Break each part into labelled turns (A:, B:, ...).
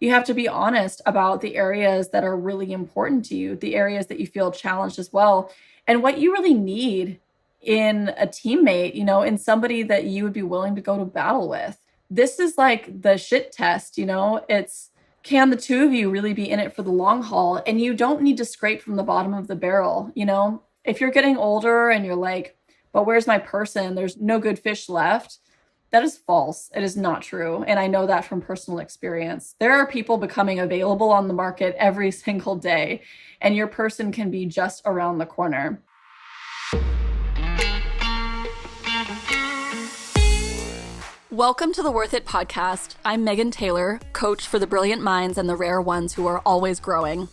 A: You have to be honest about the areas that are really important to you, the areas that you feel challenged as well, and what you really need in a teammate, in somebody that you would be willing to go to battle with. This is like the shit test, it's can the two of you really be in it for the long haul? And you don't need to scrape from the bottom of the barrel, If you're getting older and you're like, but where's my person? There's no good fish left. That is false. It is not true. And I know that from personal experience. There are people becoming available on the market every single day, and your person can be just around the corner. Welcome to the Worth It podcast. I'm Megan Taylor, coach for the brilliant minds and the rare ones who are always growing.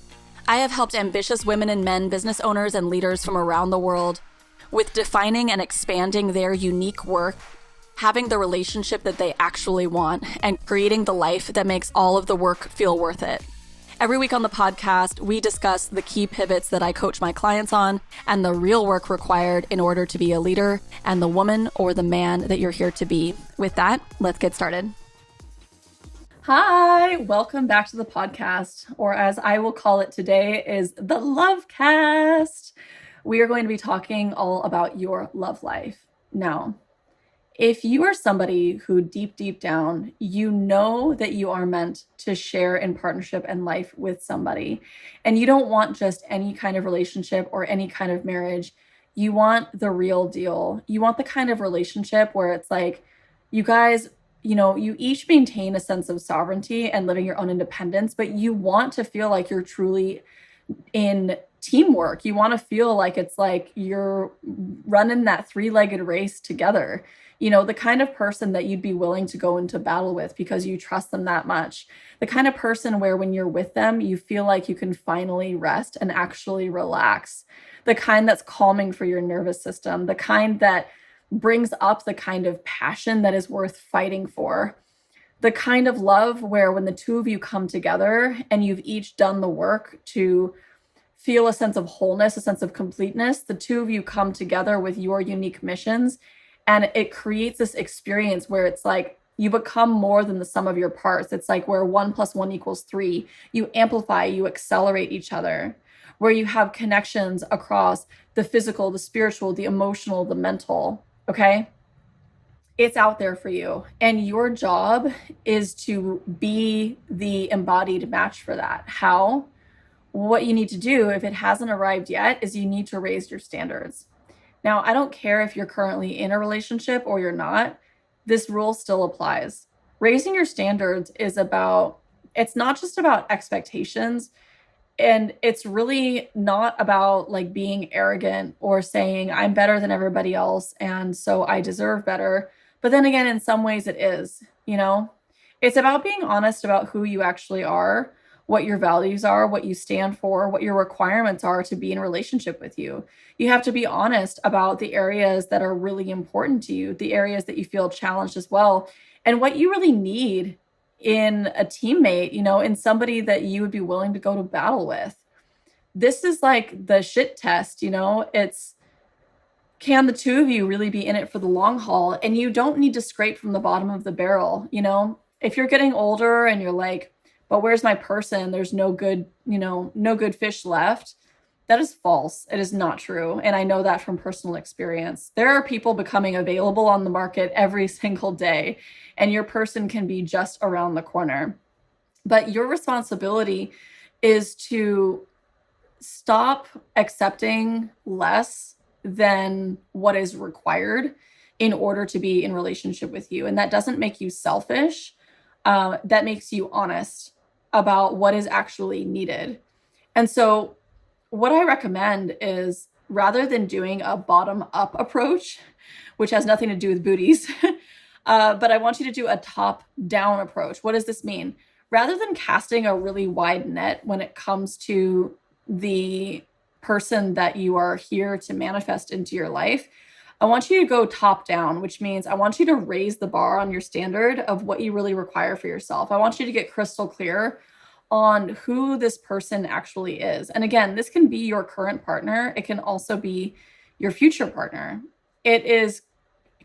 A: I have helped ambitious women and men, business owners and leaders from around the world with defining and expanding their unique work, having the relationship that they actually want, and creating the life that makes all of the work feel worth it. Every week on the podcast, we discuss the key pivots that I coach my clients on and the real work required in order to be a leader and the woman or the man that you're here to be. With that, let's get started. Hi, welcome back to the podcast, or as I will call it today, is the Lovecast. We are going to be talking all about your love life. Now, if you are somebody who deep down, you know that you are meant to share in partnership and life with somebody, and you don't want just any kind of relationship or any kind of marriage, you want the real deal. You want the kind of relationship where it's like, you guys, you each maintain a sense of sovereignty and living your own independence, but you want to feel like you're truly in teamwork. You want to feel like it's like you're running that three-legged race together. The kind of person that you'd be willing to go into battle with because you trust them that much. The kind of person where when you're with them, you feel like you can finally rest and actually relax. The kind that's calming for your nervous system. The kind that brings up the kind of passion that is worth fighting for. The kind of love where when the two of you come together and you've each done the work to feel a sense of wholeness, a sense of completeness, the two of you come together with your unique missions. And it creates this experience where it's like you become more than the sum of your parts. It's like where 1 + 1 = 3. You amplify, you accelerate each other, where you have connections across the physical, the spiritual, the emotional, the mental. Okay? It's out there for you. And your job is to be the embodied match for that. How? What you need to do, if it hasn't arrived yet, is you need to raise your standards. Now, I don't care if you're currently in a relationship or you're not, this rule still applies. Raising your standards is it's not just about expectations, and it's really not about like being arrogant or saying I'm better than everybody else and so I deserve better. But then again, in some ways it is, It's about being honest about who you actually are, what your values are, what you stand for, what your requirements are to be in a relationship with you. You have to be honest about the areas that are really important to you, the areas that you feel challenged as well, and what you really need in a teammate, in somebody that you would be willing to go to battle with. This is like the shit test, it's can the two of you really be in it for the long haul? And you don't need to scrape from the bottom of the barrel, If you're getting older and you're like, but where's my person? There's no good fish left. That is false. It is not true. And I know that from personal experience. There are people becoming available on the market every single day, and your person can be just around the corner. But your responsibility is to stop accepting less than what is required in order to be in relationship with you. And that doesn't make you selfish. That makes you honest about what is actually needed. And so what I recommend is rather than doing a bottom-up approach, which has nothing to do with booties, but I want you to do a top-down approach. What does this mean? Rather than casting a really wide net when it comes to the person that you are here to manifest into your life, I want you to go top down, which means I want you to raise the bar on your standard of what you really require for yourself. I want you to get crystal clear on who this person actually is. And again, this can be your current partner. It can also be your future partner. It is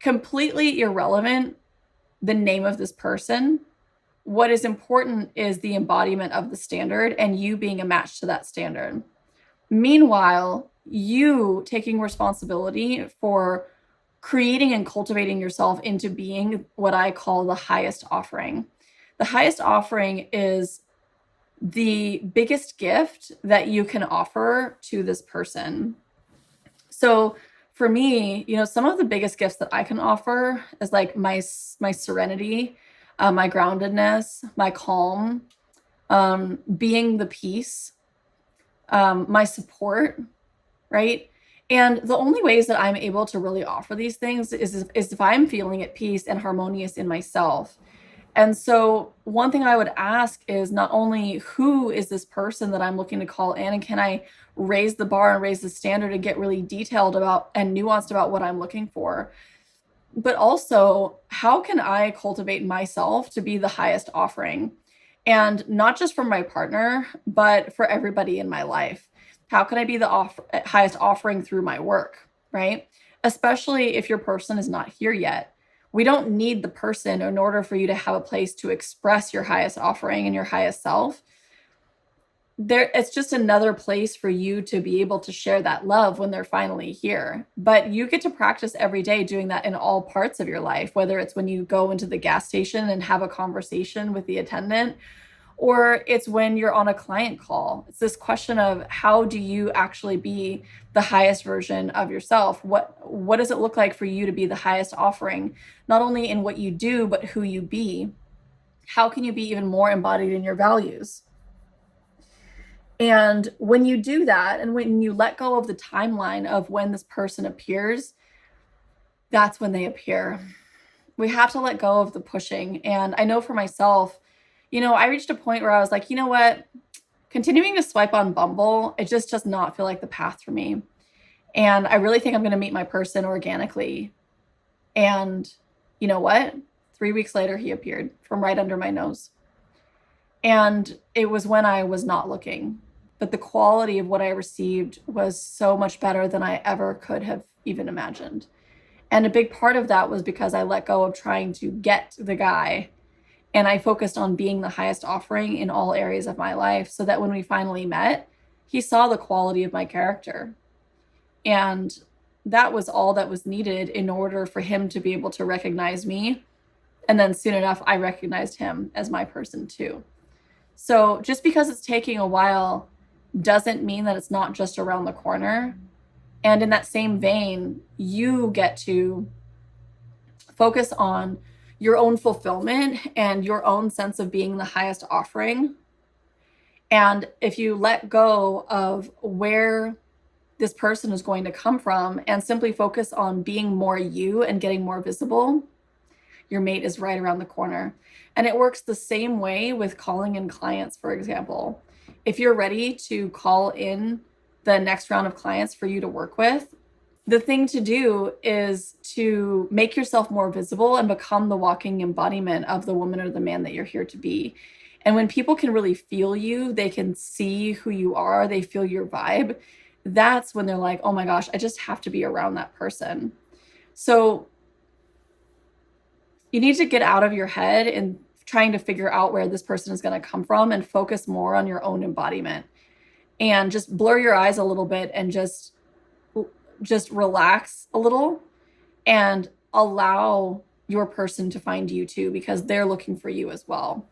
A: completely irrelevant the name of this person. What is important is the embodiment of the standard and you being a match to that standard. Meanwhile, you taking responsibility for creating and cultivating yourself into being what I call the highest offering. The highest offering is the biggest gift that you can offer to this person. So for me, some of the biggest gifts that I can offer is like my serenity, my groundedness, my calm, being the peace, my support, right? And the only ways that I'm able to really offer these things is if I'm feeling at peace and harmonious in myself. And so one thing I would ask is not only who is this person that I'm looking to call in, and can I raise the bar and raise the standard and get really detailed about and nuanced about what I'm looking for, but also how can I cultivate myself to be the highest offering? And not just for my partner, but for everybody in my life. How can I be the highest offering through my work, right? Especially if your person is not here yet. We don't need the person in order for you to have a place to express your highest offering and your highest self. It's just another place for you to be able to share that love when they're finally here. But you get to practice every day doing that in all parts of your life, whether it's when you go into the gas station and have a conversation with the attendant, or it's when you're on a client call. It's this question of how do you actually be the highest version of yourself? What does it look like for you to be the highest offering, not only in what you do, but who you be? How can you be even more embodied in your values? And when you do that, and when you let go of the timeline of when this person appears, that's when they appear. We have to let go of the pushing. And I know for myself, I reached a point where I was like, you know what? Continuing to swipe on Bumble, it just does not feel like the path for me. And I really think I'm going to meet my person organically. And you know what? 3 weeks later, he appeared from right under my nose. And it was when I was not looking. But the quality of what I received was so much better than I ever could have even imagined. And a big part of that was because I let go of trying to get the guy. And I focused on being the highest offering in all areas of my life so that when we finally met, he saw the quality of my character. And that was all that was needed in order for him to be able to recognize me. And then soon enough, I recognized him as my person too. So just because it's taking a while doesn't mean that it's not just around the corner. And in that same vein, you get to focus on your own fulfillment and your own sense of being the highest offering. And if you let go of where this person is going to come from and simply focus on being more you and getting more visible, your mate is right around the corner. And it works the same way with calling in clients, for example. If you're ready to call in the next round of clients for you to work with, the thing to do is to make yourself more visible and become the walking embodiment of the woman or the man that you're here to be. And when people can really feel you, they can see who you are, they feel your vibe, that's when they're like, oh my gosh, I just have to be around that person. So you need to get out of your head and trying to figure out where this person is going to come from and focus more on your own embodiment. And just blur your eyes a little bit and just relax a little and allow your person to find you too, because they're looking for you as well.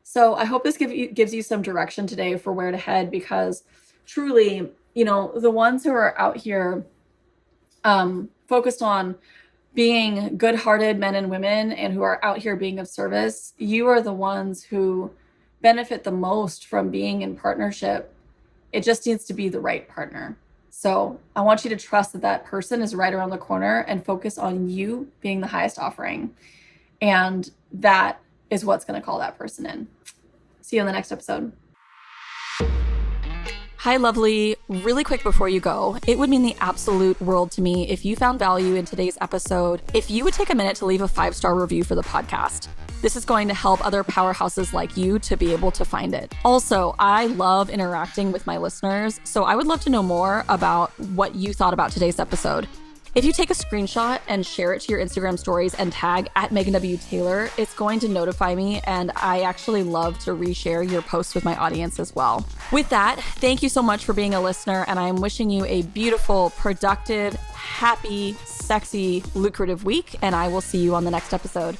A: So I hope this gives you some direction today for where to head, because truly, the ones who are out here focused on being good-hearted men and women and who are out here being of service, you are the ones who benefit the most from being in partnership. It just needs to be the right partner. So I want you to trust that that person is right around the corner and focus on you being the highest offering. And that is what's going to call that person in. See you in the next episode. Hi, lovely. Really quick before you go, it would mean the absolute world to me if you found value in today's episode, if you would take a minute to leave a 5-star review for the podcast. This is going to help other powerhouses like you to be able to find it. Also, I love interacting with my listeners, so I would love to know more about what you thought about today's episode. If you take a screenshot and share it to your Instagram stories and tag at Megan W. Taylor, it's going to notify me, and I actually love to reshare your posts with my audience as well. With that, thank you so much for being a listener, and I'm wishing you a beautiful, productive, happy, sexy, lucrative week, and I will see you on the next episode.